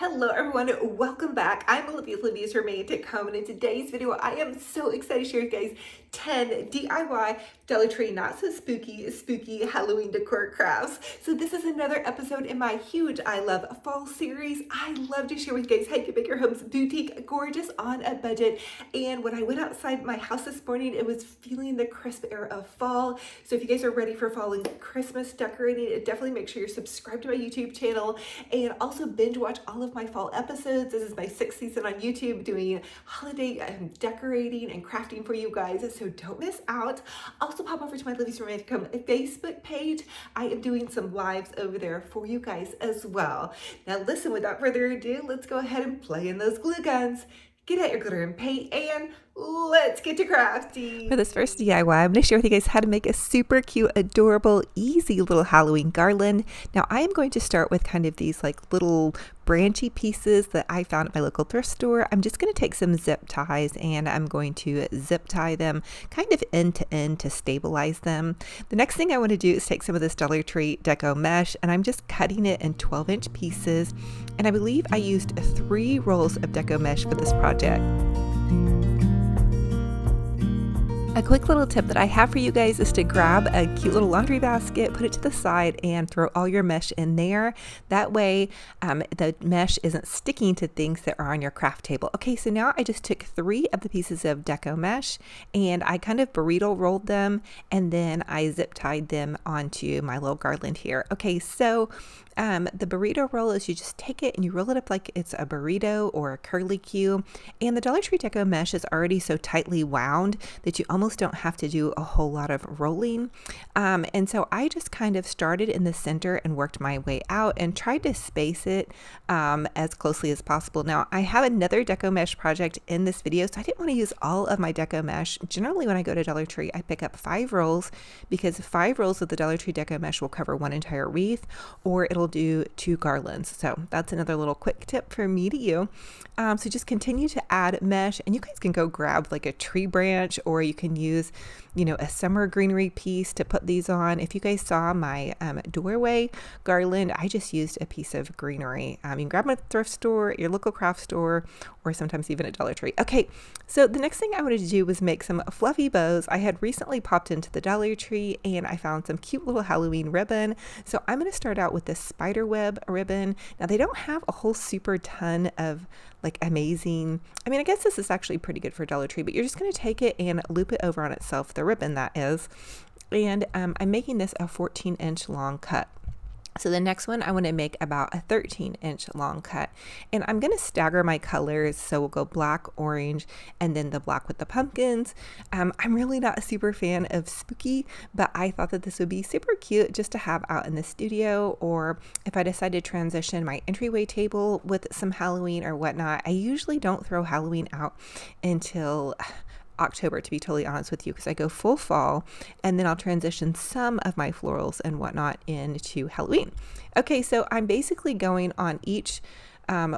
Hello everyone, welcome back. I'm Olivia's romantic home, and in today's video I am so excited to share with you guys 10 DIY Dollar Tree not so spooky Halloween decor crafts. So this is another episode in my huge I Love Fall series. I love to share with you guys how you can make your homes boutique, gorgeous, on a budget. And when I went outside my house this morning, it was feeling the crisp air of fall. So if you guys are ready for fall and Christmas decorating, definitely make sure you're subscribed to my YouTube channel and also binge watch all of my fall episodes. This is my 6th season on YouTube doing holiday decorating and crafting for you guys, so don't miss out. Also pop over to my Olivia's Romantic Home Facebook page. I am doing some lives over there for you guys as well. Now listen, without further ado, let's go ahead and play in those glue guns. Get out your glitter and paint, and let's get to crafting. For this first DIY, I'm going to share with you guys how to make a super cute, adorable, easy little Halloween garland. Now, I am going to start with kind of these like little branchy pieces that I found at my local thrift store. I'm just going to take some zip ties and I'm going to zip tie them kind of end to end to stabilize them. The next thing I want to do is take some of this Dollar Tree deco mesh, and I'm just cutting it in 12-inch pieces. And I believe I used 3 rolls of deco mesh for this project. A quick little tip that I have for you guys is to grab a cute little laundry basket, put it to the side, and throw all your mesh in there. That way the mesh isn't sticking to things that are on your craft table. Okay, so now I just took 3 of the pieces of deco mesh and I kind of burrito rolled them, and then I zip tied them onto my little garland here. Okay, so the burrito roll is you just take it and you roll it up like it's a burrito or a curly Q. And the Dollar Tree deco mesh is already so tightly wound that you almost don't have to do a whole lot of rolling. And so I just kind of started in the center and worked my way out and tried to space it as closely as possible. Now, I have another deco mesh project in this video, so I didn't want to use all of my deco mesh. Generally, when I go to Dollar Tree, I pick up 5 rolls because 5 rolls of the Dollar Tree deco mesh will cover 1 entire wreath, or it'll do 2 garlands. So that's another little quick tip from me to you. So just continue to add mesh, and you guys can go grab like a tree branch, or you can use, you know, a summer greenery piece to put these on. If you guys saw my doorway garland, I just used a piece of greenery. You can grab them at the thrift store, your local craft store, or sometimes even at Dollar Tree. Okay, so the next thing I wanted to do was make some fluffy bows. I had recently popped into the Dollar Tree and I found some cute little Halloween ribbon. So I'm going to start out with this spider web ribbon. Now, they don't have a whole super ton of like amazing, I mean, I guess this is actually pretty good for Dollar Tree, but you're just going to take it and loop it over on itself, the ribbon that is. And I'm making this a 14-inch long cut. So the next one I want to make about a 13-inch long cut, and I'm going to stagger my colors. So we'll go black, orange, and then the black with the pumpkins. I'm really not a super fan of spooky, but I thought that this would be super cute just to have out in the studio, or if I decide to transition my entryway table with some Halloween or whatnot. I usually don't throw Halloween out until October, to be totally honest with you, because I go full fall and then I'll transition some of my florals and whatnot into Halloween. Okay, so I'm basically going on each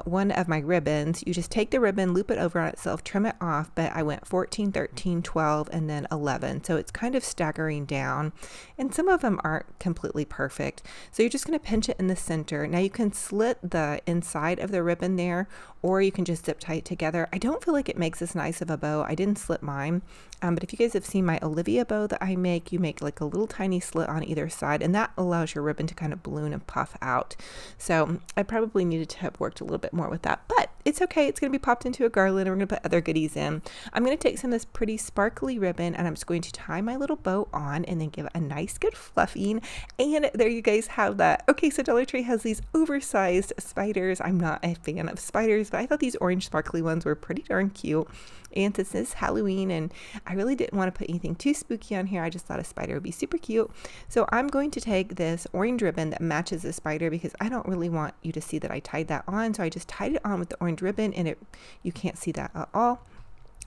one of my ribbons. You just take the ribbon, loop it over on itself, trim it off, but I went 14, 13, 12, and then 11. So it's kind of staggering down, and some of them aren't completely perfect. So you're just going to pinch it in the center. Now you can slit the inside of the ribbon there, or you can just zip tie it together. I don't feel like it makes as nice of a bow. I didn't slit mine, but if you guys have seen my Olivia bow that I make, you make like a little tiny slit on either side, and that allows your ribbon to kind of balloon and puff out. So I probably needed to have worked a little bit more with that, but it's okay. It's going to be popped into a garland, and we're going to put other goodies in. I'm going to take some of this pretty sparkly ribbon, and I'm just going to tie my little bow on and then give it a nice good fluffing, and there you guys have that. Okay, so Dollar Tree has these oversized spiders. I'm not a fan of spiders, but I thought these orange sparkly ones were pretty darn cute. And since it's Halloween and I really didn't want to put anything too spooky on here, I just thought a spider would be super cute. So I'm going to take this orange ribbon that matches the spider, because I don't really want you to see that I tied that on. So I just tied it on with the orange ribbon, and you can't see that at all.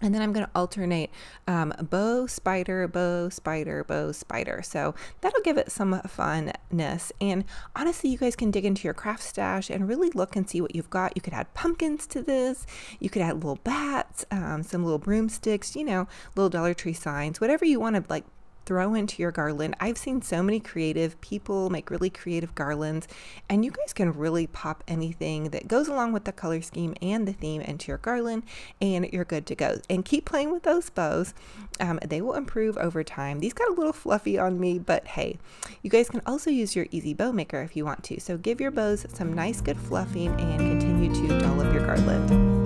And then I'm going to alternate bow, spider, bow, spider, bow, spider. So that'll give it some funness. And honestly, you guys can dig into your craft stash and really look and see what you've got. You could add pumpkins to this. You could add little bats, some little broomsticks, you know, little Dollar Tree signs, whatever you want to like throw into your garland. I've seen so many creative people make really creative garlands, and you guys can really pop anything that goes along with the color scheme and the theme into your garland, and you're good to go. And keep playing with those bows. They will improve over time. These got a little fluffy on me, but hey, you guys can also use your easy bow maker if you want to. So give your bows some nice good fluffing and continue to doll up your garland.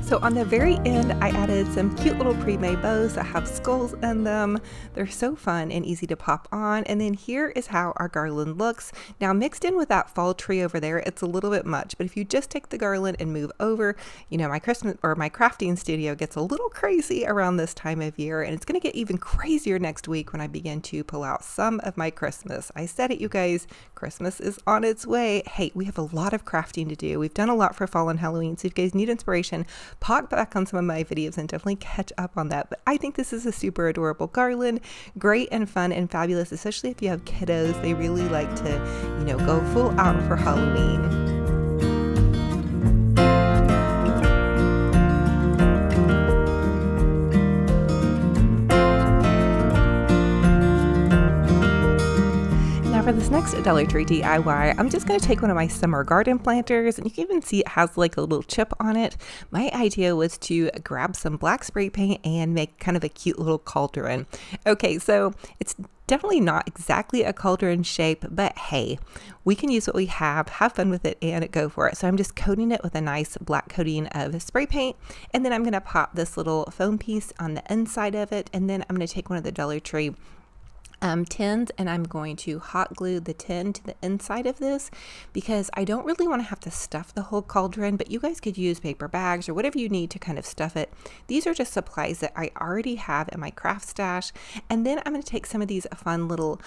So on the very end, I added some cute little pre-made bows that have skulls in them. They're so fun and easy to pop on. And then here is how our garland looks. Now mixed in with that fall tree over there, it's a little bit much, but if you just take the garland and move over, you know, my Christmas or my crafting studio gets a little crazy around this time of year, and it's going to get even crazier next week when I begin to pull out some of my Christmas. I said it, you guys, Christmas is on its way. Hey, we have a lot of crafting to do. We've done a lot for fall and Halloween, so if you guys need inspiration, pop back on some of my videos and definitely catch up on that. But I think this is a super adorable garland, great and fun and fabulous, especially if you have kiddos. They really like to, you know, go full out for Halloween. For this next Dollar Tree DIY, I'm just going to take one of my summer garden planters, and you can even see it has like a little chip on it. My idea was to grab some black spray paint and make kind of a cute little cauldron. Okay, so it's definitely not exactly a cauldron shape, but hey, we can use what we have fun with it, and go for it. So I'm just coating it with a nice black coating of spray paint, and then I'm going to pop this little foam piece on the inside of it, and then I'm going to take one of the Dollar Tree tins, and I'm going to hot glue the tin to the inside of this because I don't really want to have to stuff the whole cauldron, but you guys could use paper bags or whatever you need to kind of stuff it. These are just supplies that I already have in my craft stash. And then I'm going to take some of these fun little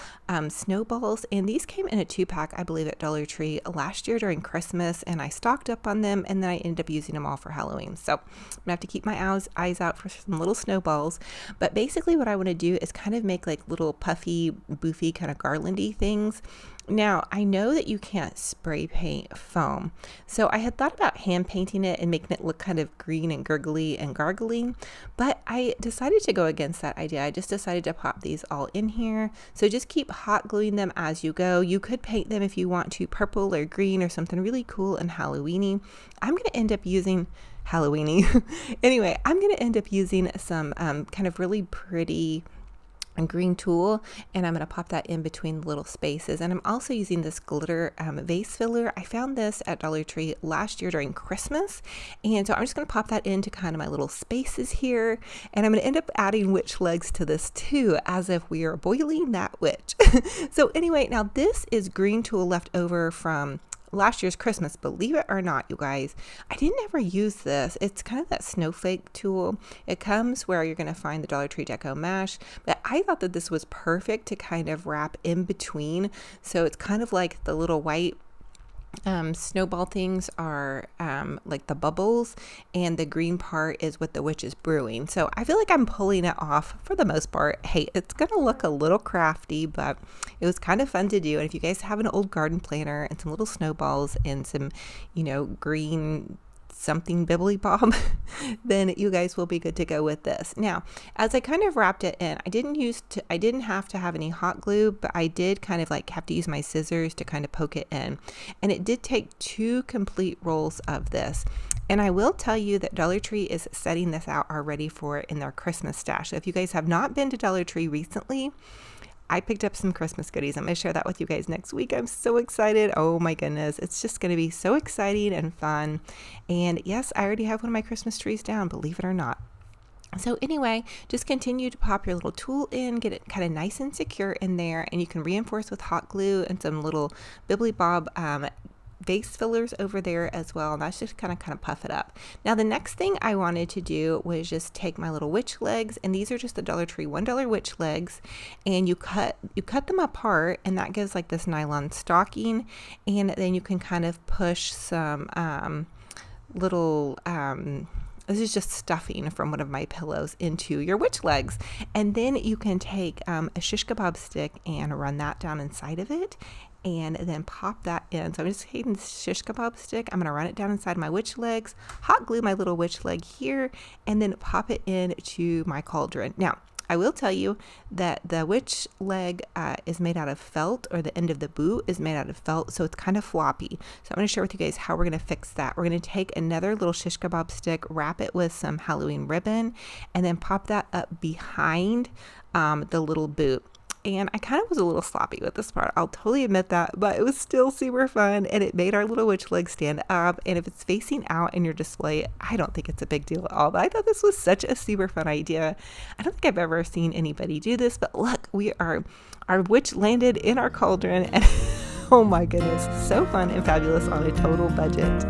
snowballs, and these came in a 2-pack, I believe, at Dollar Tree last year during Christmas, and I stocked up on them, and then I ended up using them all for Halloween. So I'm gonna have to keep my eyes out for some little snowballs. But basically what I want to do is kind of make like little puffy, boofy kind of garlandy things. Now I know that you can't spray paint foam, so I had thought about hand painting it and making it look kind of green and gurgly and gargling, but I decided to go against that idea. I just decided to pop these all in here. So just keep hot gluing them as you go. You could paint them if you want to purple or green or something really cool and Halloweeny. I'm going to end up using Halloweeny. Anyway, I'm going to end up using some kind of really pretty green tulle, and I'm going to pop that in between the little spaces. And I'm also using this glitter vase filler. I found this at Dollar Tree last year during Christmas, and so I'm just going to pop that into kind of my little spaces here, and I'm going to end up adding witch legs to this too, as if we are boiling that witch. So anyway, now this is green tulle left over from last year's Christmas. Believe it or not, you guys, I didn't ever use this. It's kind of that snowflake tulle. It comes where you're going to find the Dollar Tree Deco Mash, but I thought that this was perfect to kind of wrap in between. So it's kind of like the little white snowball things are like the bubbles, and the green part is what the witch is brewing. So I feel like I'm pulling it off for the most part. Hey, it's gonna look a little crafty, but it was kind of fun to do. And if you guys have an old garden planter and some little snowballs and some, you know, green something bibbly bob, then you guys will be good to go with this. Now, as I kind of wrapped it in, I didn't have to have any hot glue, but I did kind of like have to use my scissors to kind of poke it in. And it did take 2 complete rolls of this. And I will tell you that Dollar Tree is setting this out already for in their Christmas stash. So if you guys have not been to Dollar Tree recently, I picked up some Christmas goodies. I'm going to share that with you guys next week. I'm so excited. Oh my goodness. It's just going to be so exciting and fun. And yes, I already have one of my Christmas trees down, believe it or not. So anyway, just continue to pop your little tool in, get it kind of nice and secure in there, and you can reinforce with hot glue and some little bibbly bob base fillers over there as well. And that's just kind of puff it up. Now the next thing I wanted to do was just take my little witch legs, and these are just the Dollar Tree $1 witch legs, and you cut them apart, and that gives like this nylon stocking, and then you can kind of push some little this is just stuffing from one of my pillows into your witch legs. And then you can take a shish kebab stick and run that down inside of it, and then pop that in. So I'm just taking the shish kebab stick. I'm going to run it down inside my witch legs, hot glue my little witch leg here, and then pop it into my cauldron. Now, I will tell you that the witch leg is made out of felt, or the end of the boot is made out of felt, so it's kind of floppy. So I'm going to share with you guys how we're going to fix that. We're going to take another little shish kebab stick, wrap it with some Halloween ribbon, and then pop that up behind the little boot. And I kind of was a little sloppy with this part, I'll totally admit that, but it was still super fun, and it made our little witch leg stand up. And if it's facing out in your display, I don't think it's a big deal at all, but I thought this was such a super fun idea. I don't think I've ever seen anybody do this, but look, our witch landed in our cauldron, and oh my goodness, so fun and fabulous on a total budget.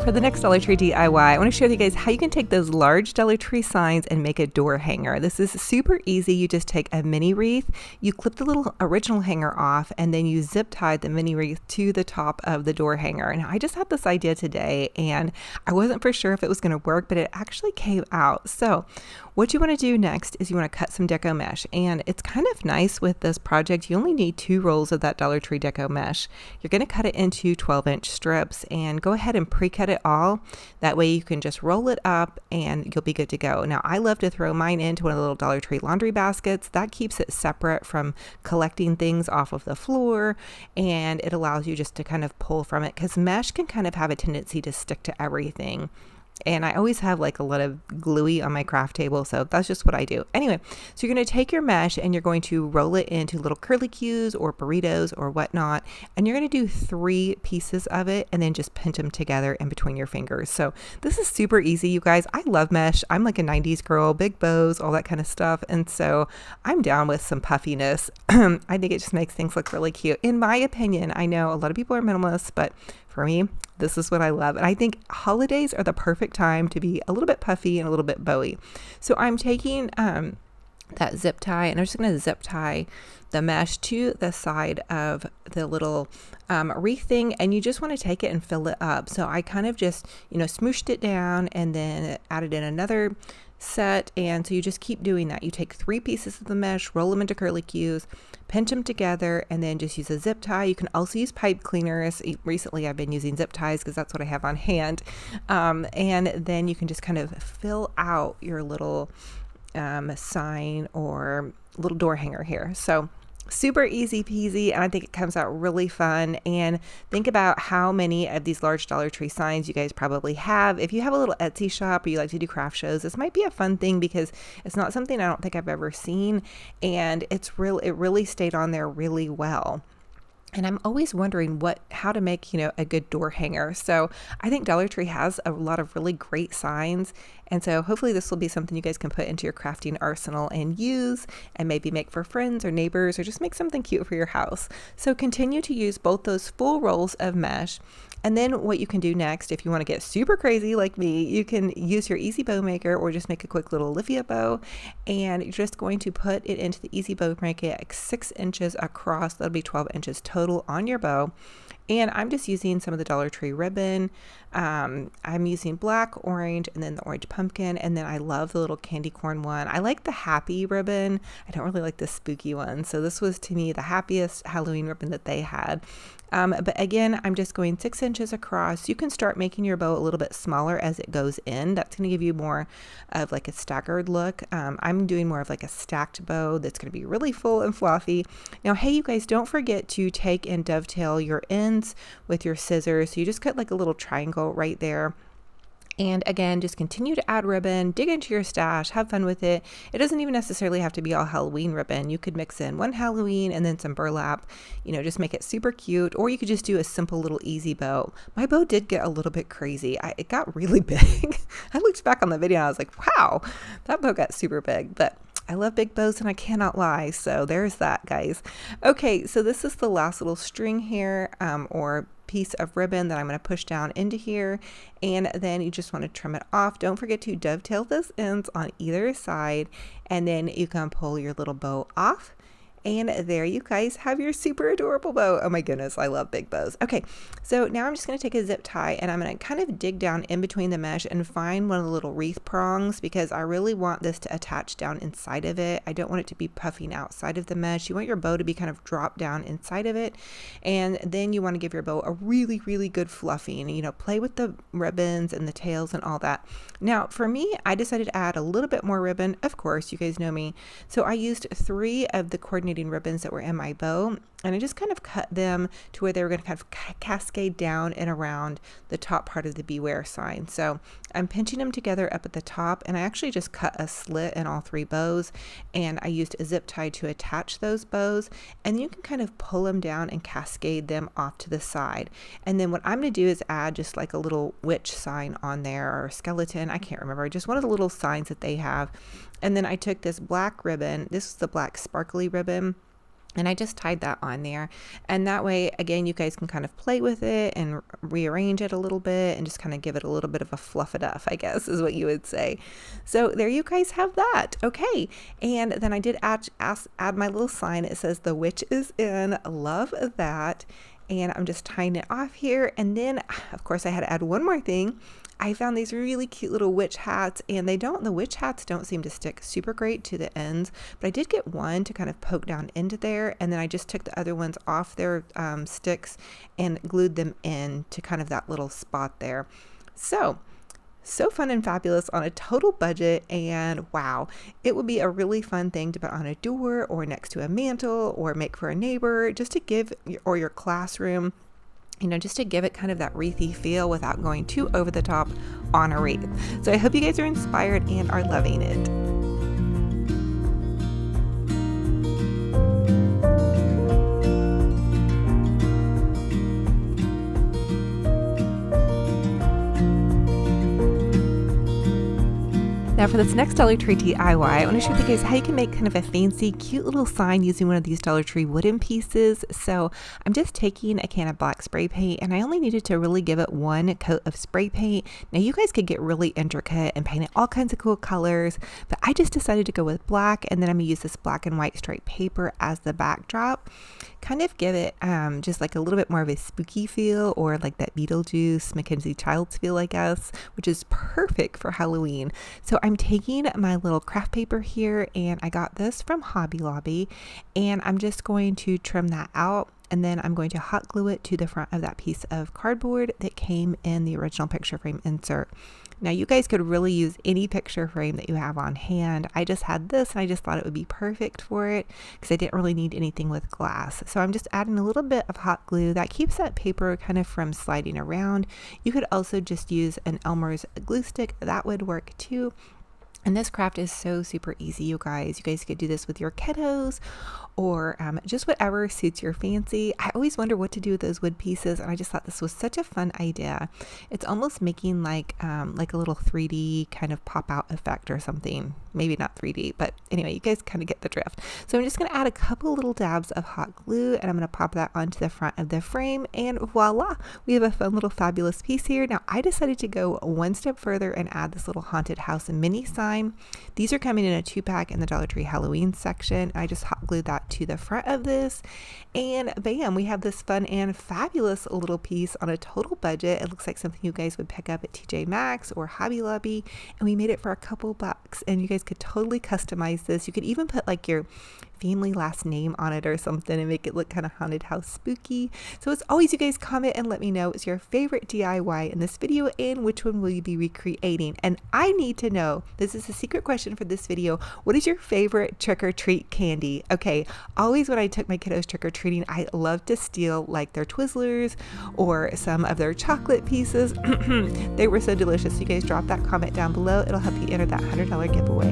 For the next Dollar Tree DIY, I want to share with you guys how you can take those large Dollar Tree signs and make a door hanger. This is super easy. You just take a mini wreath, you clip the little original hanger off, and then you zip tie the mini wreath to the top of the door hanger. And I just had this idea today, and I wasn't for sure if it was going to work, but it actually came out. So what you want to do next is you want to cut some deco mesh, and it's kind of nice with this project. You only need 2 rolls of that Dollar Tree deco mesh. You're going to cut it into 12-inch strips, and go ahead and pre-cut it all. That way you can just roll it up and you'll be good to go. Now I love to throw mine into one of the little Dollar Tree laundry baskets. That keeps it separate from collecting things off of the floor, and it allows you just to kind of pull from it, because mesh can kind of have a tendency to stick to everything. And I always have like a lot of gluey on my craft table, so that's just what I do. Anyway, so you're going to take your mesh and you're going to roll it into little curlicues or burritos or whatnot, and you're going to do 3 pieces of it and then just pinch them together in between your fingers. So this is super easy, you guys. I love mesh. I'm like a 90s girl, big bows, all that kind of stuff, and so I'm down with some puffiness. I think it just makes things look really cute. In my opinion, I know a lot of people are minimalists, but for me, this is what I love. And I think holidays are the perfect time to be a little bit puffy and a little bit bowy. So I'm taking that zip tie, and I'm just going to zip tie the mesh to the side of the little wreath thing, and you just want to take it and fill it up. So I kind of just, smooshed it down and then added in another set, and so you just keep doing that. You take 3 pieces of the mesh, roll them into curlicues, pinch them together, and then just use a zip tie. You can also use pipe cleaners. Recently I've been using zip ties because that's what I have on hand, and then you can just kind of fill out your little sign or little door hanger here. So super easy peasy, and I think it comes out really fun. And think about how many of these large Dollar Tree signs you guys probably have. If you have a little Etsy shop or you like to do craft shows, this might be a fun thing, because it's not something I don't think I've ever seen, and it really stayed on there really well. And I'm always wondering how to make, a good door hanger. So I think Dollar Tree has a lot of really great signs, And so hopefully this will be something you guys can put into your crafting arsenal and use, and maybe make for friends or neighbors, or just make something cute for your house. So continue to use both those full rolls of mesh. And then what you can do next, if you want to get super crazy like me, you can use your easy bow maker or just make a quick little Olivia bow, and you're just going to put it into the easy bow maker at 6 inches across. That'll be 12 inches total on your bow. And I'm just using some of the Dollar Tree ribbon. I'm using black, orange, and then the orange pumpkin. And then I love the little candy corn one. I like the happy ribbon. I don't really like the spooky one. So this was, to me, the happiest Halloween ribbon that they had. But again, I'm just going 6 inches across. You can start making your bow a little bit smaller as it goes in. That's going to give you more of like a staggered look. I'm doing more of like a stacked bow that's going to be really full and fluffy. Now, hey, you guys, don't forget to take and dovetail your ends with your scissors. So you just cut like a little triangle right there. And again, just continue to add ribbon, dig into your stash, have fun with it. It doesn't even necessarily have to be all Halloween ribbon. You could mix in one Halloween and then some burlap, just make it super cute. Or you could just do a simple little easy bow. My bow did get a little bit crazy. It got really big. I looked back on the video and I was like, wow, that bow got super big. But I love big bows and I cannot lie. So there's that, guys. Okay, so this is the last little string here, or piece of ribbon that I'm going to push down into here, and then you just want to trim it off. Don't forget to dovetail those ends on either side, and then you can pull your little bow off. And there you guys have your super adorable bow. Oh my goodness, I love big bows. Okay, so now I'm just going to take a zip tie and I'm going to kind of dig down in between the mesh and find one of the little wreath prongs, because I really want this to attach down inside of it. I don't want it to be puffing outside of the mesh. You want your bow to be kind of dropped down inside of it. And then you want to give your bow a really, really good fluffing. Play with the ribbons and the tails and all that. Now, for me, I decided to add a little bit more ribbon. Of course, you guys know me. So I used 3 of the coordinating ribbons that were in my bow, and I just kind of cut them to where they were going to kind of cascade down and around the top part of the beware sign. So I'm pinching them together up at the top, and I actually just cut a slit in all 3 bows, and I used a zip tie to attach those bows, and you can kind of pull them down and cascade them off to the side. And then what I'm going to do is add just like a little witch sign on there, or a skeleton, I can't remember, just one of the little signs that they have. And then I took this black ribbon, this is the black sparkly ribbon, and I just tied that on there. And that way, again, you guys can kind of play with it and rearrange it a little bit and just kind of give it a little bit of a fluff it up, I guess is what you would say. So there you guys have that. Okay. And then I did add my little sign. It says the witch is in. Love that. And I'm just tying it off here. And then, of course, I had to add one more thing. I found these really cute little witch hats, and the witch hats don't seem to stick super great to the ends, but I did get one to kind of poke down into there, and then I just took the other ones off their sticks and glued them in to kind of that little spot there. So fun and fabulous on a total budget, and wow, it would be a really fun thing to put on a door or next to a mantle or make for a neighbor, just to give, or your classroom, just to give it kind of that wreathy feel without going too over the top on a wreath. So I hope you guys are inspired and are loving it. Now for this next Dollar Tree DIY, I want to show you guys how you can make kind of a fancy, cute little sign using one of these Dollar Tree wooden pieces. So I'm just taking a can of black spray paint, and I only needed to really give it 1 coat of spray paint. Now you guys could get really intricate and paint it all kinds of cool colors, but I just decided to go with black, and then I'm going to use this black and white striped paper as the backdrop. Kind of give it just like a little bit more of a spooky feel, or like that Beetlejuice, Mackenzie Childs feel, I guess, which is perfect for Halloween. So I'm taking my little craft paper here, and I got this from Hobby Lobby, and I'm just going to trim that out, and then I'm going to hot glue it to the front of that piece of cardboard that came in the original picture frame insert. Now you guys could really use any picture frame that you have on hand. I just had this, and I just thought it would be perfect for it because I didn't really need anything with glass. So I'm just adding a little bit of hot glue that keeps that paper kind of from sliding around. You could also just use an Elmer's glue stick. That would work too. And this craft is so super easy, you guys. You guys could do this with your kiddos or just whatever suits your fancy. I always wonder what to do with those wood pieces, and I just thought this was such a fun idea. It's almost making like a little 3D kind of pop out effect or something. Maybe not 3D, but anyway, you guys kind of get the drift. So I'm just going to add a couple little dabs of hot glue, and I'm going to pop that onto the front of the frame, and voila, we have a fun little fabulous piece here. Now I decided to go one step further and add this little haunted house mini sign. These are coming in a 2-pack in the Dollar Tree Halloween section. I just hot glued that to the front of this, and bam, we have this fun and fabulous little piece on a total budget. It looks like something you guys would pick up at TJ Maxx or Hobby Lobby, and we made it for a couple bucks, and you guys could totally customize this. You could even put like your family last name on it or something and make it look kind of haunted house spooky. So as always, you guys comment and let me know what's your favorite DIY in this video and which one will you be recreating. And I need to know, this is a secret question for this video, what is your favorite trick-or-treat candy? Okay, always when I took my kiddos trick-or-treating, I love to steal like their Twizzlers or some of their chocolate pieces. They were so delicious. You guys drop that comment down below. It'll help you enter that $100 giveaway.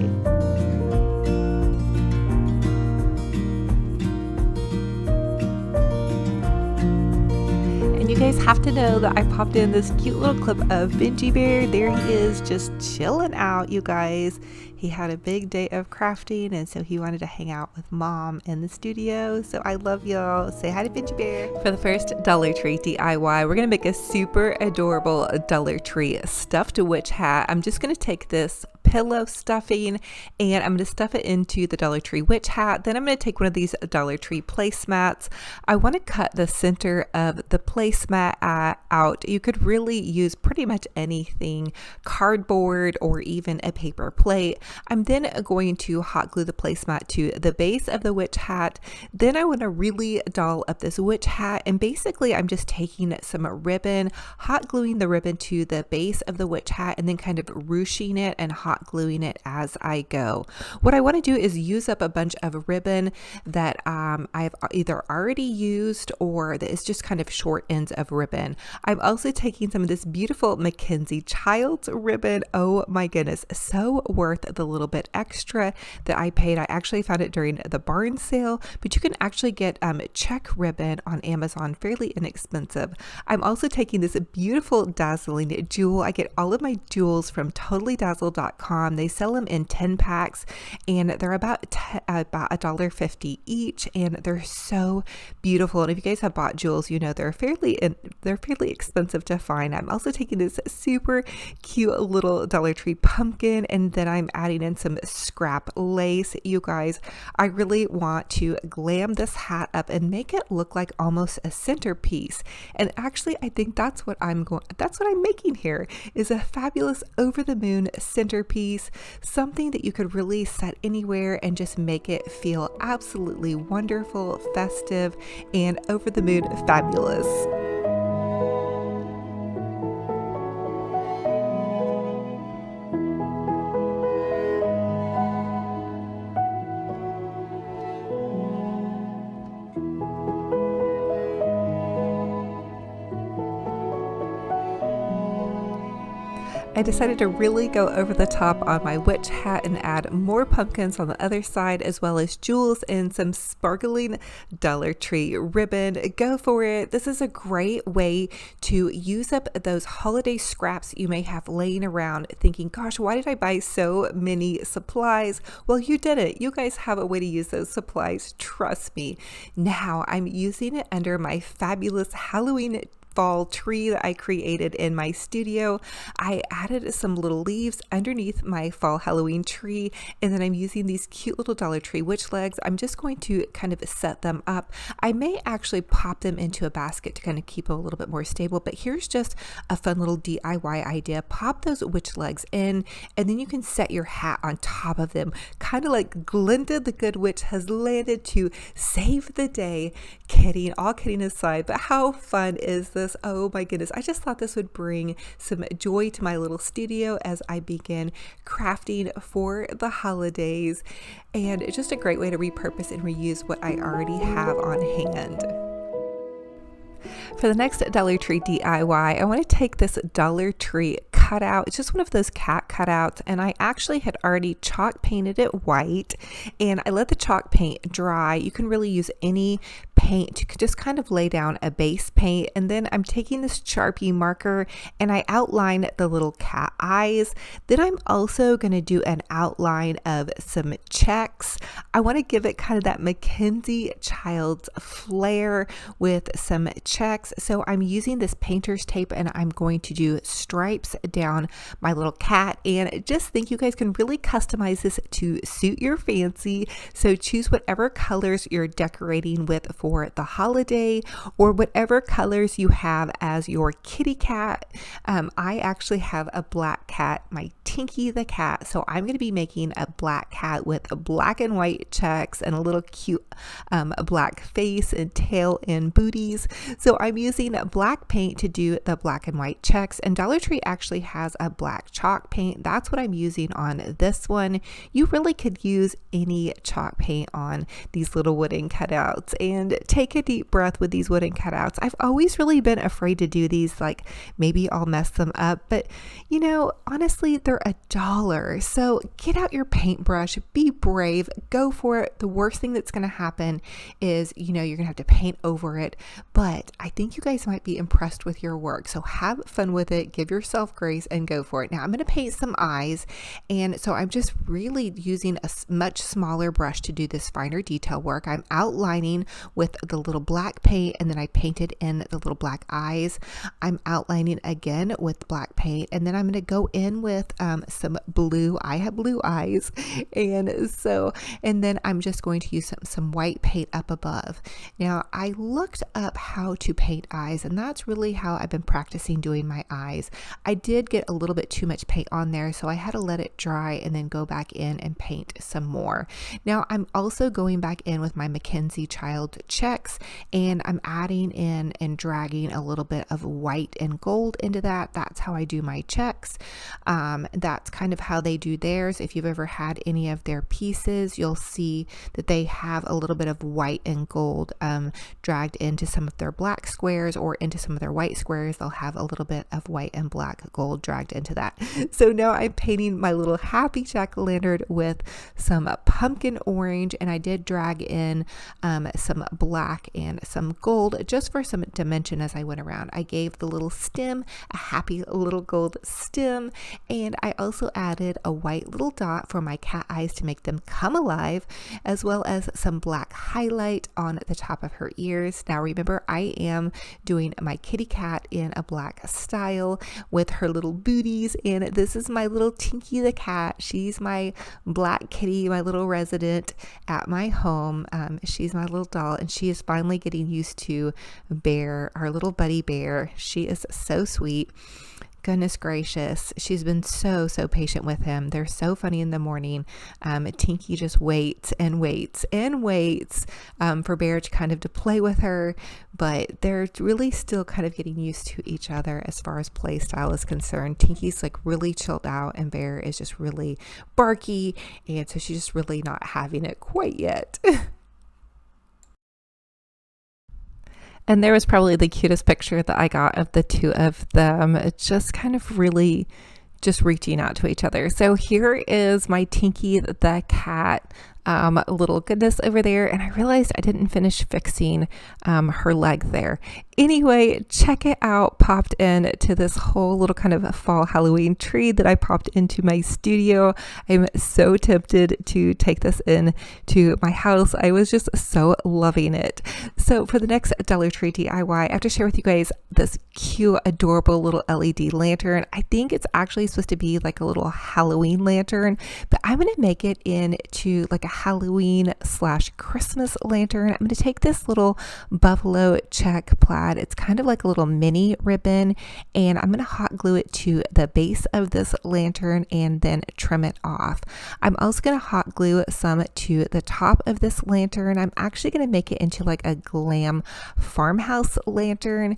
You guys have to know that I popped in this cute little clip of Benji Bear. There he is, just chilling out, you guys. He had a big day of crafting, and so he wanted to hang out with Mom in the studio. So I love y'all. Say hi to Benji Bear. For the first Dollar Tree DIY, we're going to make a super adorable Dollar Tree stuffed witch hat. I'm just going to take this pillow stuffing and I'm going to stuff it into the Dollar Tree witch hat. Then I'm going to take one of these Dollar Tree placemats. I want to cut the center of the placemat out. You could really use pretty much anything, cardboard or even a paper plate. I'm then going to hot glue the placemat to the base of the witch hat. Then I want to really doll up this witch hat, and basically I'm just taking some ribbon, hot gluing the ribbon to the base of the witch hat, and then kind of ruching it and hot gluing it as I go. What I want to do is use up a bunch of ribbon that I've either already used or that is just kind of short ends of ribbon. I'm also taking some of this beautiful Mackenzie Childs ribbon. Oh my goodness, so worth the little bit extra that I paid. I actually found it during the barn sale, but you can actually get check ribbon on Amazon fairly inexpensive. I'm also taking this beautiful dazzling jewel. I get all of my jewels from totallydazzle.com. They sell them in 10 packs and they're about $1.50 each, and they're so beautiful. And if you guys have bought jewels, you know they're fairly expensive to find. I'm also taking this super cute little Dollar Tree pumpkin, and then I'm adding in some scrap lace. You guys, I really want to glam this hat up and make it look like almost a centerpiece. And actually, I think that's what I'm making here, is a fabulous over the moon centerpiece, something that you could really set anywhere and just make it feel absolutely wonderful, festive, and over the moon fabulous. I decided to really go over the top on my witch hat and add more pumpkins on the other side, as well as jewels and some sparkling Dollar Tree ribbon. Go for it. This is a great way to use up those holiday scraps you may have laying around thinking, gosh, why did I buy so many supplies? Well, you did it. You guys have a way to use those supplies. Trust me. Now I'm using it under my fabulous Halloween fall tree that I created in my studio. I added some little leaves underneath my fall Halloween tree, and then I'm using these cute little Dollar Tree witch legs. I'm just going to kind of set them up. I may actually pop them into a basket to kind of keep them a little bit more stable, but here's just a fun little DIY idea. Pop those witch legs in, and then you can set your hat on top of them, kind of like Glinda the Good Witch has landed to save the day. Kidding, all kidding aside, but how fun is this? Oh my goodness, I just thought this would bring some joy to my little studio as I begin crafting for the holidays, and it's just a great way to repurpose and reuse what I already have on hand. For the next Dollar Tree DIY, I want to take this Dollar Tree cutout. It's just one of those cat cutouts, and I actually had already chalk painted it white, and I let the chalk paint dry. You can really use any paint. You could just kind of lay down a base paint, and then I'm taking this Sharpie marker and I outline the little cat eyes. Then I'm also going to do an outline of some checks. I want to give it kind of that Mackenzie Childs flair with some checks. So I'm using this painter's tape and I'm going to do stripes down my little cat, and just think you guys can really customize this to suit your fancy. So choose whatever colors you're decorating with for the holiday, or whatever colors you have as your kitty cat. I actually have a black cat, my Tinky the cat, so I'm going to be making a black cat with black and white checks and a little cute black face and tail and booties. So I'm using black paint to do the black and white checks, and Dollar Tree actually has a black chalk paint. That's what I'm using on this one. You really could use any chalk paint on these little wooden cutouts, and take a deep breath with these wooden cutouts. I've always really been afraid to do these, like maybe I'll mess them up, but you know, honestly, they're $1. So get out your paintbrush, be brave, go for it. The worst thing that's going to happen is, you know, you're going to have to paint over it, but I think you guys might be impressed with your work. So have fun with it, give yourself grace, and go for it. Now I'm going to paint some eyes, and so I'm just really using a much smaller brush to do this finer detail work. I'm outlining with the little black paint, and then I painted in the little black eyes. I'm outlining again with black paint, and then I'm going to go in with some blue. I have blue eyes, and then I'm just going to use some white paint up above. Now I looked up how to paint eyes, and that's really how I've been practicing doing my eyes. I did get a little bit too much paint on there, so I had to let it dry and then go back in and paint some more. Now I'm also going back in with my Mackenzie Child checks, and I'm adding in and dragging a little bit of white and gold into that. That's how I do my checks. That's kind of how they do theirs. If you've ever had any of their pieces, you'll see that they have a little bit of white and gold dragged into some of their black squares, or into some of their white squares. They'll have a little bit of white and black gold dragged into that. So now I'm painting my little happy jack-o'-lantern with some pumpkin orange, and I did drag in some black and some gold just for some dimension as I went around. I gave the little stem a happy little gold stem, and I also added a white little dot for my cat eyes to make them come alive, as well as some black highlight on the top of her ears. Now remember, I am doing my kitty cat in a black style with her little booties, and this is my little Tinky the cat. She's my black kitty, my little resident at my home. She's my little doll, and she is finally getting used to Bear, our little buddy Bear. She is so sweet. Goodness gracious, she's been so patient with him. They're so funny in the morning. Tinky just waits and waits and waits for Bear to kind of to play with her, but they're really still kind of getting used to each other as far as play style is concerned. Tinky's like really chilled out, and Bear is just really barky, and so she's just really not having it quite yet. And there was probably the cutest picture that I got of the two of them. It's just kind of really just reaching out to each other. So here is my Tinky the cat little goodness over there, and I realized I didn't finish fixing her leg there. Anyway, check it out. Popped in to this whole little kind of fall Halloween tree that I popped into my studio. I'm so tempted to take this in to my house. I was just so loving it. So for the next Dollar Tree DIY, I have to share with you guys this cute, adorable little LED lantern. I think it's actually supposed to be like a little Halloween lantern, but I'm going to make it into like a Halloween / Christmas lantern. I'm going to take this little buffalo check plaid. It's kind of like a little mini ribbon, and I'm going to hot glue it to the base of this lantern and then trim it off. I'm also going to hot glue some to the top of this lantern. I'm actually going to make it into like a glam farmhouse lantern.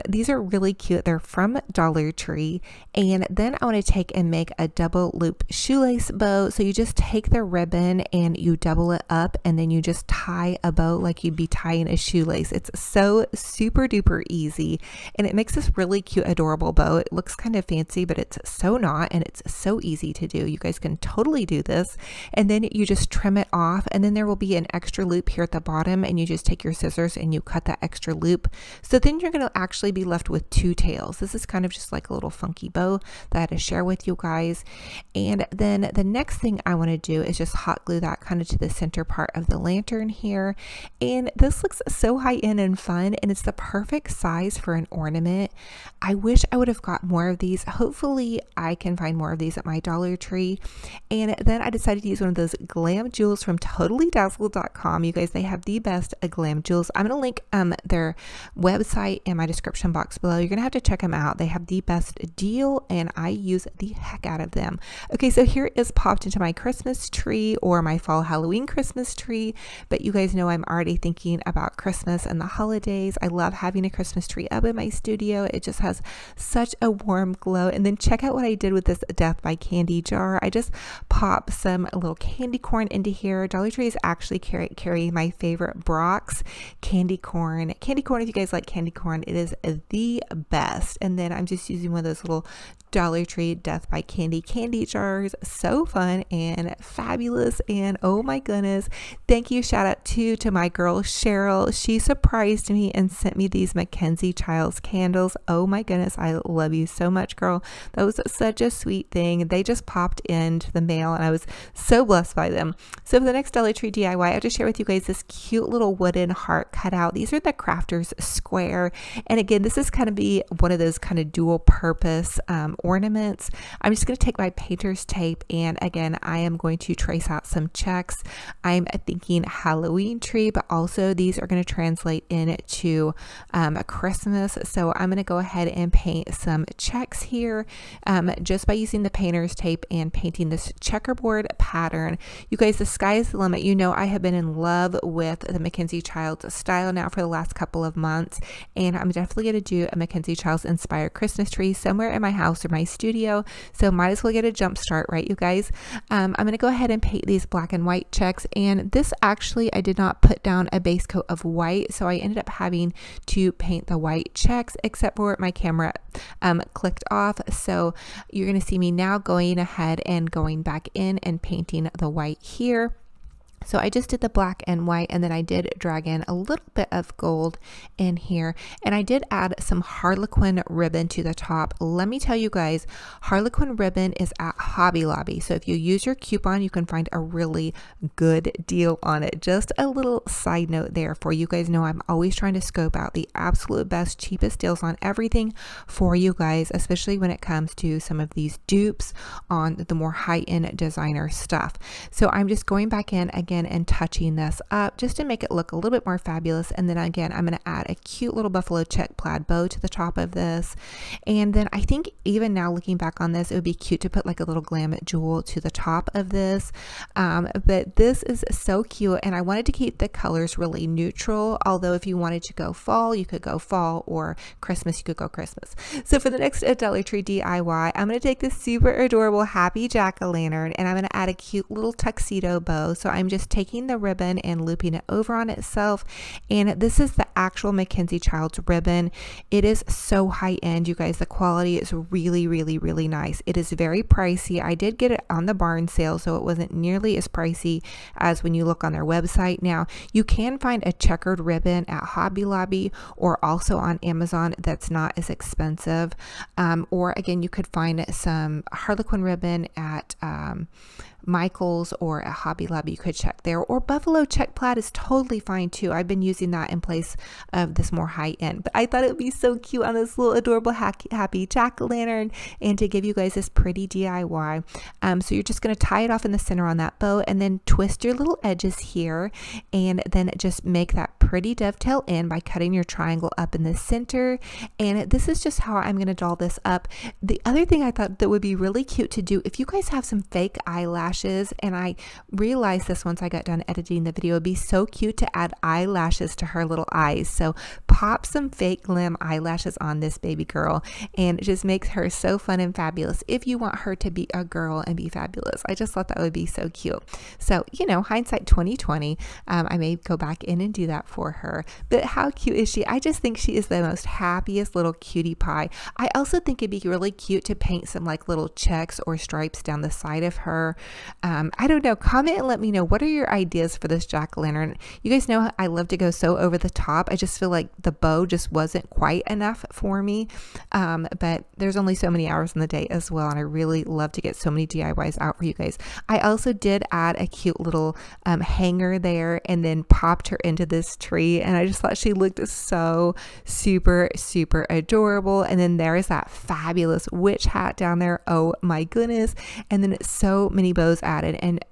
These are really cute. They're from Dollar Tree. And then I want to take and make a double loop shoelace bow. So you just take the ribbon and and you double it up, and then you just tie a bow like you'd be tying a shoelace. It's so super duper easy, and it makes this really cute, adorable bow. It looks kind of fancy, but it's so not, and it's so easy to do. You guys can totally do this. And then you just trim it off, and then there will be an extra loop here at the bottom, and you just take your scissors and you cut that extra loop. So then you're going to actually be left with two tails. This is kind of just like a little funky bow that I had to share with you guys. And then the next thing I want to do is just hot glue that kind of to the center part of the lantern here. And this looks so high end and fun, and it's the perfect size for an ornament. I wish I would have got more of these. Hopefully I can find more of these at my Dollar Tree. And then I decided to use one of those glam jewels from totallydazzled.com. You guys, they have the best glam jewels. I'm going to link their website in my description box below. You're going to have to check them out. They have the best deal, and I use the heck out of them. Okay, so here is popped into my Christmas tree, or my fall Halloween Christmas tree. But you guys know I'm already thinking about Christmas and the holidays. I love having a Christmas tree up in my studio. It just has such a warm glow. And then check out what I did with this Death by Candy jar. I just pop some little candy corn into here. Dollar Tree is actually carry my favorite Brock's candy corn. Candy corn, if you guys like candy corn, it is the best. And then I'm just using one of those little Dollar Tree Death by Candy candy jars. So fun and fabulous, and oh my goodness, thank you, shout out to my girl Cheryl. She surprised me and sent me these Mackenzie Childs candles. Oh my goodness, I love you so much, girl. That was such a sweet thing. They just popped into the mail, and I was so blessed by them. So for the next Dollar Tree DIY, I have to share with you guys this cute little wooden heart cutout. These are the Crafters Square, and again, this is kind of be one of those kind of dual purpose ornaments. I'm just going to take my painter's tape, and again, I am going to trace out some checks. I'm thinking Halloween tree, but also these are going to translate into Christmas. So I'm going to go ahead and paint some checks here just by using the painter's tape and painting this checkerboard pattern. You guys, the sky is the limit. You know, I have been in love with the Mackenzie Childs style now for the last couple of months, and I'm definitely going to do a Mackenzie Childs inspired Christmas tree somewhere in my house or my studio. So might as well get a jump start, right, you guys? I'm going to go ahead and paint these black and white checks, and this actually I did not put down a base coat of white, so I ended up having to paint the white checks, except for my camera clicked off. So you're going to see me now going ahead and going back in and painting the white here. So I just did the black and white, and then I did drag in a little bit of gold in here, and I did add some Harlequin ribbon to the top. Let me tell you guys, Harlequin ribbon is at Hobby Lobby, so if you use your coupon, you can find a really good deal on it. Just a little side note there for you guys. Know I'm always trying to scope out the absolute best, cheapest deals on everything for you guys, especially when it comes to some of these dupes on the more high-end designer stuff. So I'm just going back in again and touching this up just to make it look a little bit more fabulous. And then again, I'm going to add a cute little buffalo check plaid bow to the top of this. And then I think even now looking back on this, it would be cute to put like a little glam jewel to the top of this. But this is so cute, and I wanted to keep the colors really neutral. Although if you wanted to go fall, you could go fall, or Christmas, you could go Christmas. So for the next Dollar Tree DIY, I'm going to take this super adorable happy jack-o'-lantern, and I'm going to add a cute little tuxedo bow. So I'm just taking the ribbon and looping it over on itself, and this is the actual Mackenzie Childs ribbon. It is so high end, you guys. The quality is really, really, really nice. It is very pricey. I did get it on the barn sale, so it wasn't nearly as pricey as when you look on their website. Now, you can find a checkered ribbon at Hobby Lobby or also on Amazon that's not as expensive. Or again, you could find some Harlequin ribbon at Michael's or at Hobby Lobby. You could check there, or buffalo check plaid is totally fine too. I've been using that in place of this more high end, but I thought it would be so cute on this little adorable happy jack-o'-lantern, and to give you guys this pretty DIY. So you're just going to tie it off in the center on that bow, and then twist your little edges here, and then just make that pretty dovetail in by cutting your triangle up in the center. And this is just how I'm going to doll this up. The other thing I thought that would be really cute to do, if you guys have some fake eyelashes, and I realized this once I got done editing the video, it'd be so cute to add eyelashes to her little eyes. So pop some fake glam eyelashes on this baby girl, and it just makes her so fun and fabulous if you want her to be a girl and be fabulous. I just thought that would be so cute. So, you know, hindsight 2020, I may go back in and do that for her. But how cute is she? I just think she is the most happiest little cutie pie. I also think it'd be really cute to paint some like little checks or stripes down the side of her. I don't know. Comment and let me know, what are your ideas for this jack-o'-lantern? You guys know I love to go so over the top. I just feel like the bow just wasn't quite enough for me. But there's only so many hours in the day as well, and I really love to get so many DIYs out for you guys. I also did add a cute little hanger there and then popped her into this tree, and I just thought she looked so super adorable. And then there is that fabulous witch hat down there. Oh my goodness. And then so many bows added, and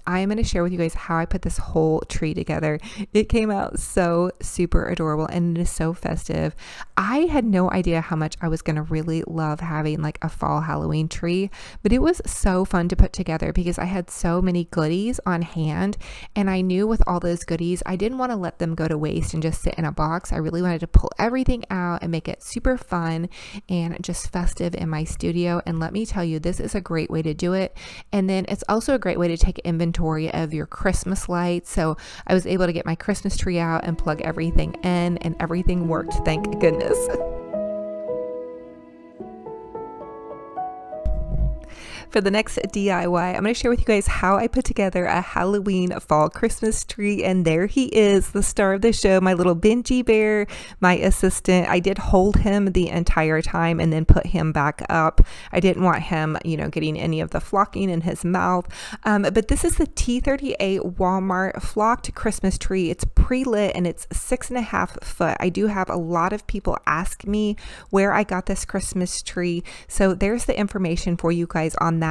I am going to share with you guys how I put this whole tree together. It came out so super adorable, and it is so festive. I had no idea how much I was going to really love having like a fall Halloween tree, but it was so fun to put together because I had so many goodies on hand, and I knew with all those goodies, I didn't want to let them go to waste and just sit in a box. I really wanted to pull everything out and make it super fun and just festive in my studio. And let me tell you, this is a great way to do it. And then it's also a great way to take inventory of your Christmas lights. So I was able to get my Christmas tree out and plug everything in, and everything worked, thank goodness. For the next DIY, I'm going to share with you guys how I put together a Halloween fall Christmas tree. And there he is, the star of the show, my little Benji bear, my assistant. I did hold him the entire time and then put him back up. I didn't want him, you know, getting any of the flocking in his mouth. But this is the T38 Walmart flocked Christmas tree. It's pre-lit and it's 6.5 foot. I do have a lot of people ask me where I got this Christmas tree. So there's the information for you guys on that.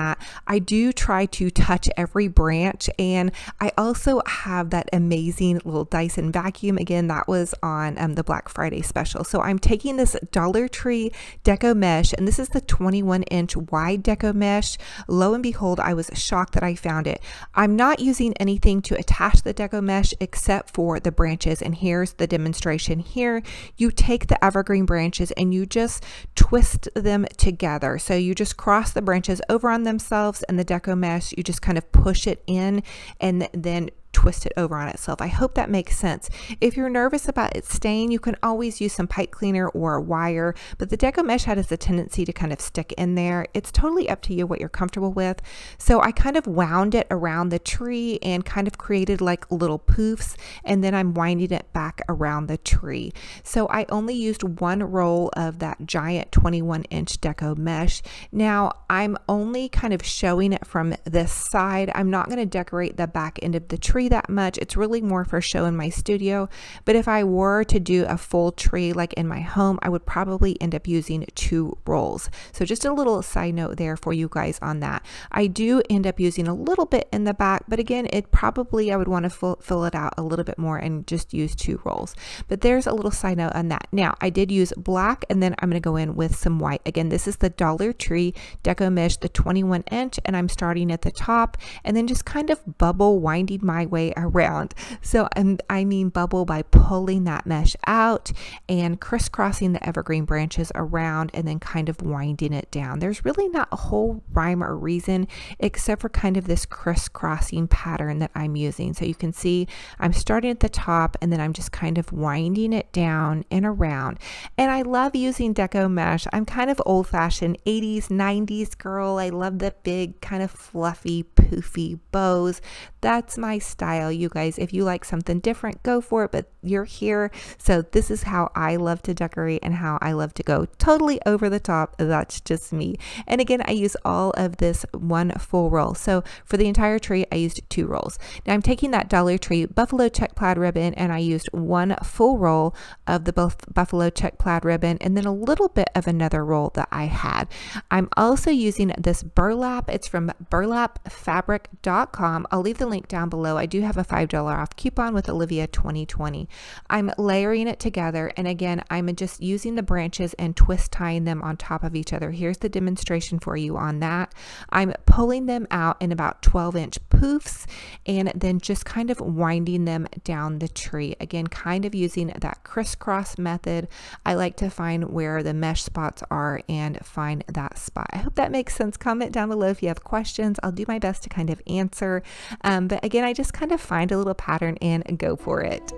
I do try to touch every branch, and I also have that amazing little Dyson vacuum. Again, that was on the Black Friday special. So I'm taking this Dollar Tree deco mesh, and this is the 21-inch wide deco mesh. Lo and behold, I was shocked that I found it. I'm not using anything to attach the deco mesh except for the branches, and here's the demonstration. Here you take the evergreen branches and you just twist them together. So you just cross the branches over on themselves, and the deco mesh, you just kind of push it in and then twist it over on itself. I hope that makes sense. If you're nervous about it staying, you can always use some pipe cleaner or a wire, but the deco mesh has a tendency to kind of stick in there. It's totally up to you what you're comfortable with. So I kind of wound it around the tree and kind of created like little poofs, and then I'm winding it back around the tree. So I only used one roll of that giant 21-inch deco mesh. Now I'm only kind of showing it from this side. I'm not going to decorate the back end of the tree that much. It's really more for show in my studio. But if I were to do a full tree like in my home, I would probably end up using 2 rolls. So just a little side note there for you guys on that. I do end up using a little bit in the back, but again, I would want to fill it out a little bit more and just use 2 rolls. But there's a little side note on that. Now I did use black, and then I'm going to go in with some white. Again, this is the Dollar Tree deco mesh, the 21-inch, and I'm starting at the top and then just kind of bubble winding my way around. So I mean bubble by pulling that mesh out and crisscrossing the evergreen branches around and then kind of winding it down. There's really not a whole rhyme or reason except for kind of this crisscrossing pattern that I'm using. So you can see I'm starting at the top and then I'm just kind of winding it down and around. And I love using deco mesh. I'm kind of old-fashioned 80s, 90s girl. I love the big kind of fluffy, poofy bows. That's my style, you guys. If you like something different, go for it, but you're here. So this is how I love to decorate and how I love to go totally over the top. That's just me. And again, I use all of this one full roll. So for the entire tree, I used 2 rolls. Now I'm taking that Dollar Tree buffalo check plaid ribbon, and I used 1 full roll of the buffalo check plaid ribbon and then a little bit of another roll that I had. I'm also using this burlap. It's from Burlap Fabric oliviafabric.com. I'll leave the link down below. I do have a $5 off coupon with Olivia 2020. I'm layering it together, and again, I'm just using the branches and twist tying them on top of each other. Here's the demonstration for you on that. I'm pulling them out in about 12-inch poofs and then just kind of winding them down the tree. Again, kind of using that crisscross method. I like to find where the mesh spots are and find that spot. I hope that makes sense. Comment down below if you have questions. I'll do my best to kind of answer. But again, I just kind of find a little pattern and go for it.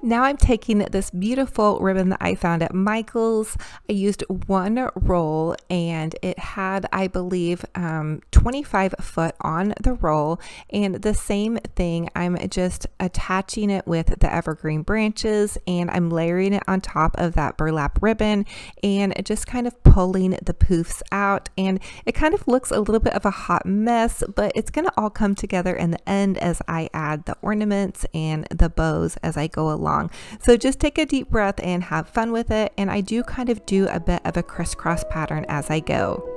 Now I'm taking this beautiful ribbon that I found at Michael's. I used one roll and it had, I believe, 25 foot on the roll, and the same thing, I'm just attaching it with the evergreen branches and I'm layering it on top of that burlap ribbon and just kind of pulling the poofs out, and it kind of looks a little bit of a hot mess, but it's going to all come together in the end as I add the ornaments and the bows as I go along. So just take a deep breath and have fun with it, and I do kind of do a bit of a crisscross pattern as I go.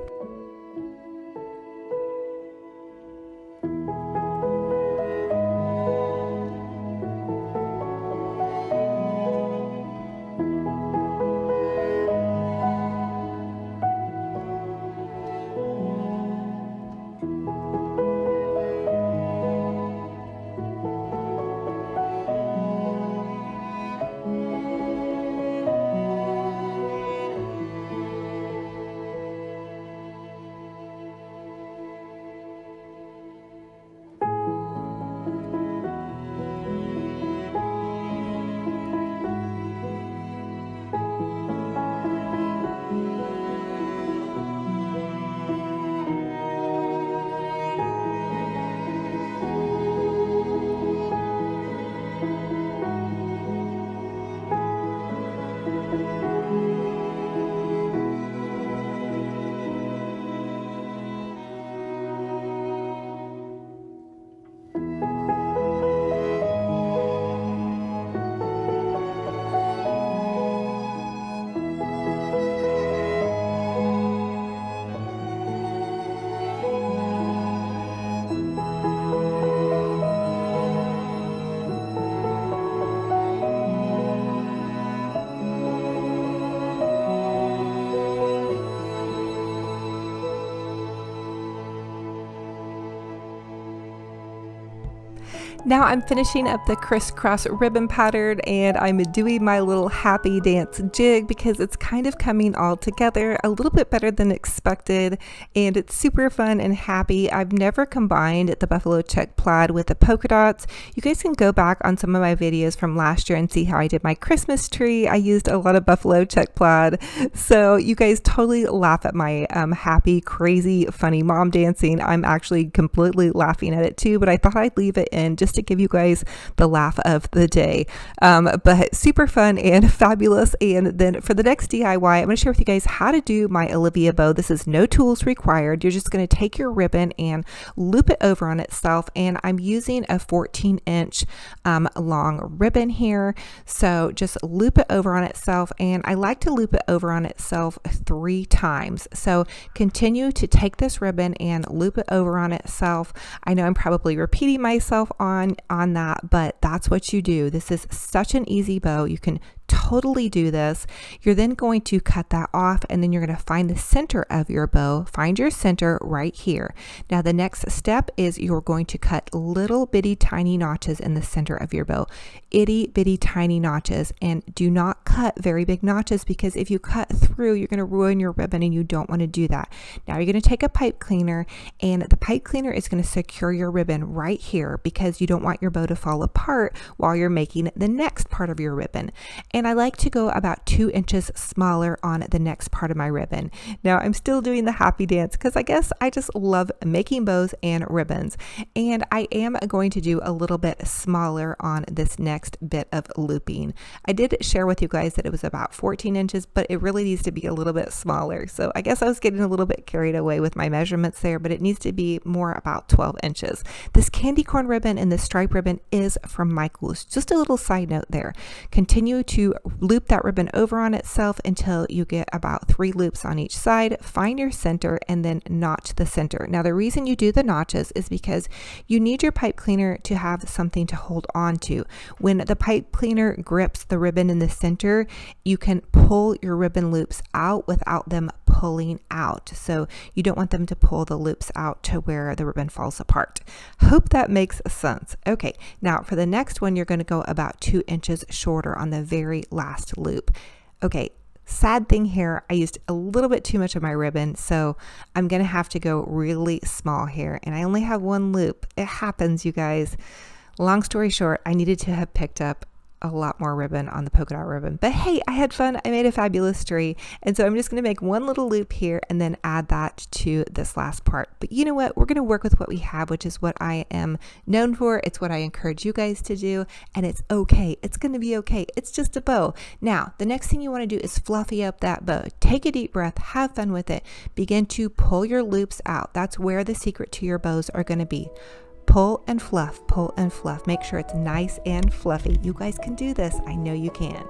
Now I'm finishing up the crisscross ribbon pattern and I'm doing my little happy dance jig because it's kind of coming all together a little bit better than expected, and it's super fun and happy. I've never combined the buffalo check plaid with the polka dots. You guys can go back on some of my videos from last year and see how I did my Christmas tree. I used a lot of buffalo check plaid, so you guys totally laugh at my happy, crazy, funny mom dancing. I'm actually completely laughing at it too, but I thought I'd leave it in just to give you guys the laugh of the day. But super fun and fabulous. And then for the next DIY, I'm going to share with you guys how to do my Olivia bow. This is no tools required. You're just going to take your ribbon and loop it over on itself. And I'm using a 14-inch long ribbon here. So just loop it over on itself. And I like to loop it over on itself 3 times. So continue to take this ribbon and loop it over on itself. I know I'm probably repeating myself on that, but that's what you do. This is such an easy bow. You can totally do this. You're then going to cut that off, and then you're going to find the center of your bow. Find your center right here. Now the next step is you're going to cut little bitty tiny notches in the center of your bow. Itty bitty tiny notches, and do not cut very big notches, because if you cut through, you're going to ruin your ribbon and you don't want to do that. Now you're going to take a pipe cleaner, and the pipe cleaner is going to secure your ribbon right here because you don't want your bow to fall apart while you're making the next part of your ribbon. And I like to go about 2 inches smaller on the next part of my ribbon. Now I'm still doing the happy dance because I guess I just love making bows and ribbons. And I am going to do a little bit smaller on this next bit of looping. I did share with you guys that it was about 14 inches, but it really needs to be a little bit smaller. So I guess I was getting a little bit carried away with my measurements there, but it needs to be more about 12 inches. This candy corn ribbon and this stripe ribbon is from Michael's. Just a little side note there. Continue to You loop that ribbon over on itself until you get about 3 loops on each side. Find your center and then notch the center. Now the reason you do the notches is because you need your pipe cleaner to have something to hold on to. When the pipe cleaner grips the ribbon in the center, you can pull your ribbon loops out without them pulling out. So you don't want them to pull the loops out to where the ribbon falls apart. Hope that makes sense. Okay, now for the next one, you're going to go about 2 inches shorter on the very last loop. Okay, sad thing here, I used a little bit too much of my ribbon, so I'm going to have to go really small here, and I only have 1 loop. It happens, you guys. Long story short, I needed to have picked up a lot more ribbon on the polka dot ribbon, but hey, I had fun. I made a fabulous tree, and so I'm just going to make 1 little loop here and then add that to this last part. But you know what, we're going to work with what we have, which is what I am known for. It's what I encourage you guys to do, and it's okay. It's going to be okay. It's just a bow. Now the next thing you want to do is fluffy up that bow. Take a deep breath, have fun with it, begin to pull your loops out. That's where the secret to your bows are going to be. Pull and fluff, pull and fluff. Make sure it's nice and fluffy. You guys can do this. I know you can.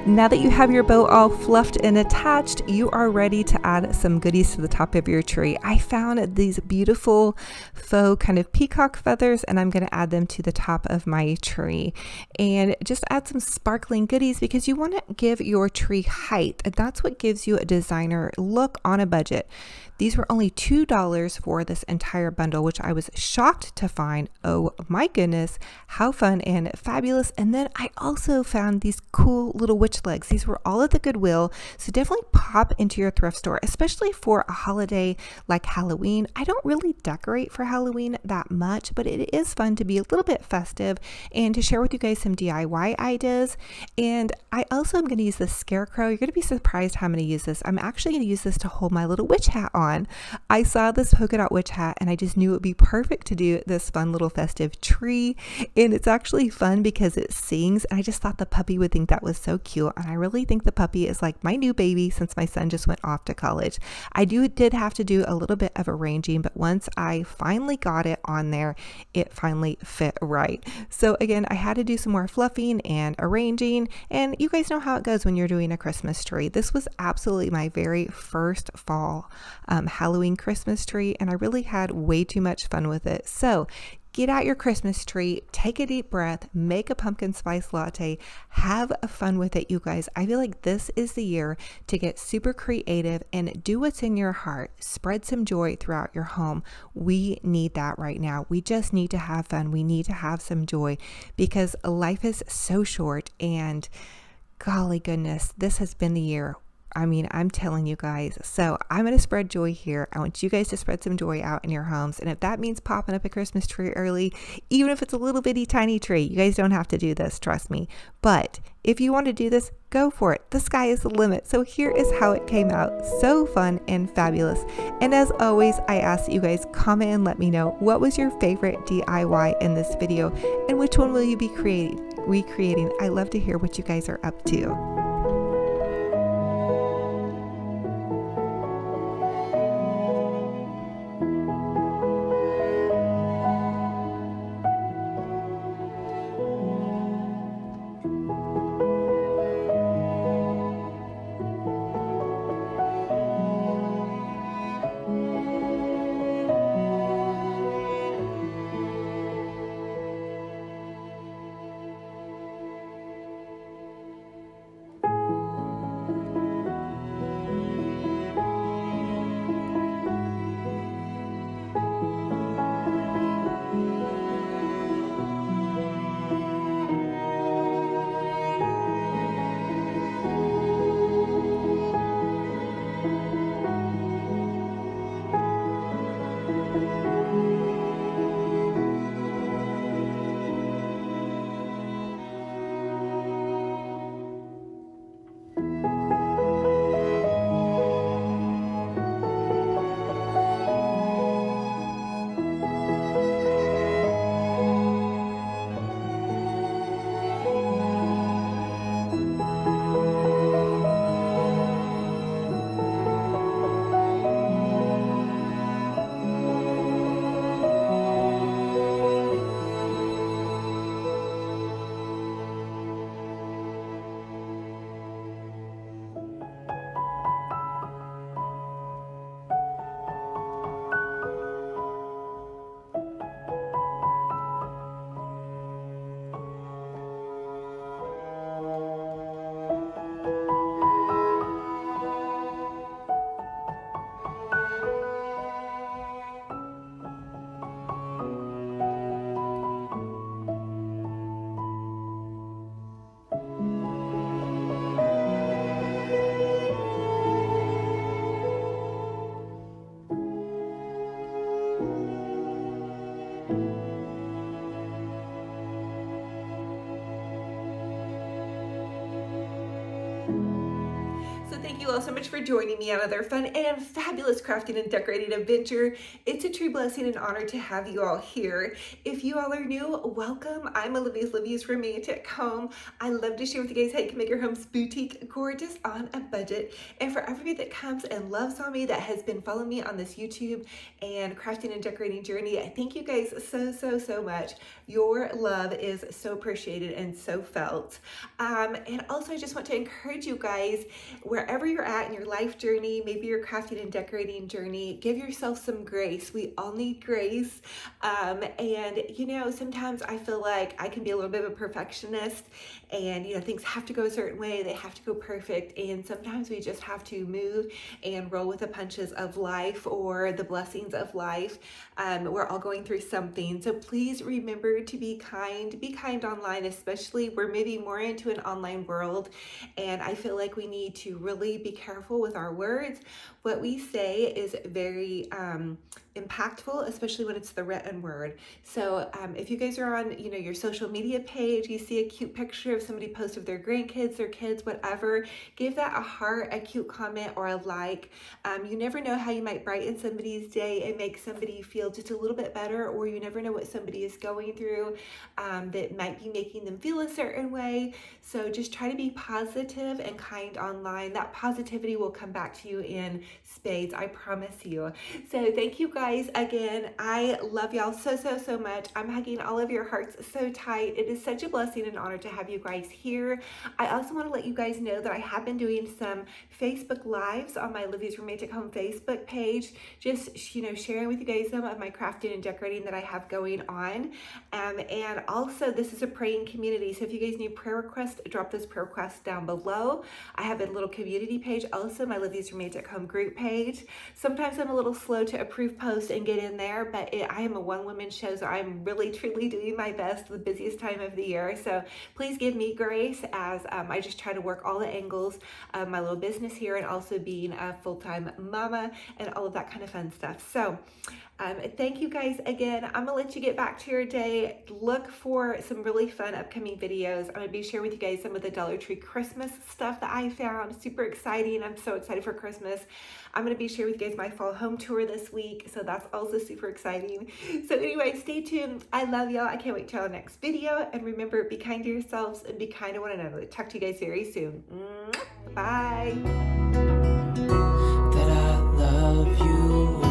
Now that you have your bow all fluffed and attached, you are ready to add some goodies to the top of your tree. I found these beautiful faux kind of peacock feathers, and I'm going to add them to the top of my tree. And just add some sparkling goodies because you want to give your tree height, and that's what gives you a designer look on a budget. These were only $2 for this entire bundle, which I was shocked to find. Oh my goodness, how fun and fabulous. And then I also found these cool little witch legs. These were all at the Goodwill, so definitely pop into your thrift store, especially for a holiday like Halloween. I don't really decorate for Halloween that much, but it is fun to be a little bit festive and to share with you guys some DIY ideas. And I also am going to use this scarecrow. You're going to be surprised how I'm going to use this. I'm actually going to use this to hold my little witch hat on. I saw this polka dot witch hat and I just knew it would be perfect to do this fun little festive tree. And it's actually fun because it sings, and I just thought the puppy would think that was so cute. And I really think the puppy is like my new baby since my son just went off to college. I did have to do a little bit of arranging, but once I finally got it on there, it finally fit right. So again, I had to do some more fluffing and arranging, and you guys know how it goes when you're doing a Christmas tree. This was absolutely my very first fall Halloween Christmas tree, and I really had way too much fun with it. So get out your Christmas tree, take a deep breath, make a pumpkin spice latte, have fun with it, you guys. I feel like this is the year to get super creative and do what's in your heart. Spread some joy throughout your home. We need that right now. We just need to have fun. We need to have some joy because life is so short, and golly goodness, this has been the year. I mean, I'm telling you guys. So I'm going to spread joy here. I want you guys to spread some joy out in your homes. And if that means popping up a Christmas tree early, even if it's a little bitty tiny tree, you guys don't have to do this, trust me. But if you want to do this, go for it. The sky is the limit. So here is how it came out. So fun and fabulous. And as always, I ask that you guys comment and let me know what was your favorite DIY in this video and which one will you be recreating. I love to hear what you guys are up to. Thank you all so much for joining me on another fun and fabulous crafting and decorating adventure. It's a true blessing and honor to have you all here. If you all are new, welcome. I'm Olivia's romantic home. I love to share with you guys how you can make your homes boutique gorgeous on a budget. And for everybody that comes and loves on me, that has been following me on this YouTube and crafting and decorating journey, I thank you guys so much. Your love is so appreciated and so felt. And also I just want to encourage you guys, wherever you're at in your life journey, maybe your crafting and decorating journey, give yourself some grace. We all need grace. And you know, sometimes I feel like I can be a little bit of a perfectionist, and you know, things have to go a certain way, they have to go perfect, and sometimes we just have to move and roll with the punches of life or the blessings of life. We're all going through something, so please remember to be kind online, especially we're moving more into an online world, and I feel like we need to really be careful with our words. What we say is very impactful, especially when it's the written word. So if you guys are on, you know, your social media page, you see a cute picture of somebody post of their grandkids, their kids, whatever, give that a heart, a cute comment, or a like. You never know how you might brighten somebody's day and make somebody feel just a little bit better, or you never know what somebody is going through that might be making them feel a certain way. So just try to be positive and kind online. That positivity will come back to you in spades, I promise you. So thank you guys again. I love y'all so much. I'm hugging all of your hearts so tight. It is such a blessing and honor to have you guys here. I also want to let you guys know that I have been doing some Facebook Lives on my Olivia's Romantic Home Facebook page, just, you know, sharing with you guys some of my crafting and decorating that I have going on. And also, this is a praying community, so if you guys need prayer requests, drop those prayer requests down below. I have a little community page, also my Olivia's Romantic Home group page. Sometimes I'm a little slow to approve posts and get in there, but I am a one-woman show, so I'm really truly doing my best, the busiest time of the year. So please give me grace as I just try to work all the angles of my little business here, and also being a full-time mama and all of that kind of fun stuff. So thank you guys again. I'm gonna let you get back to your day. Look for some really fun upcoming videos. I'm gonna be sharing with you guys some of the Dollar Tree Christmas stuff that I found. Super exciting. I'm so excited for Christmas. I'm gonna be sharing with you guys my fall home tour this week, so that's also super exciting. So anyway, stay tuned. I love y'all. I can't wait till our next video. And remember, be kind to yourselves and be kind to one another. Talk to you guys very soon. Bye. That I love you.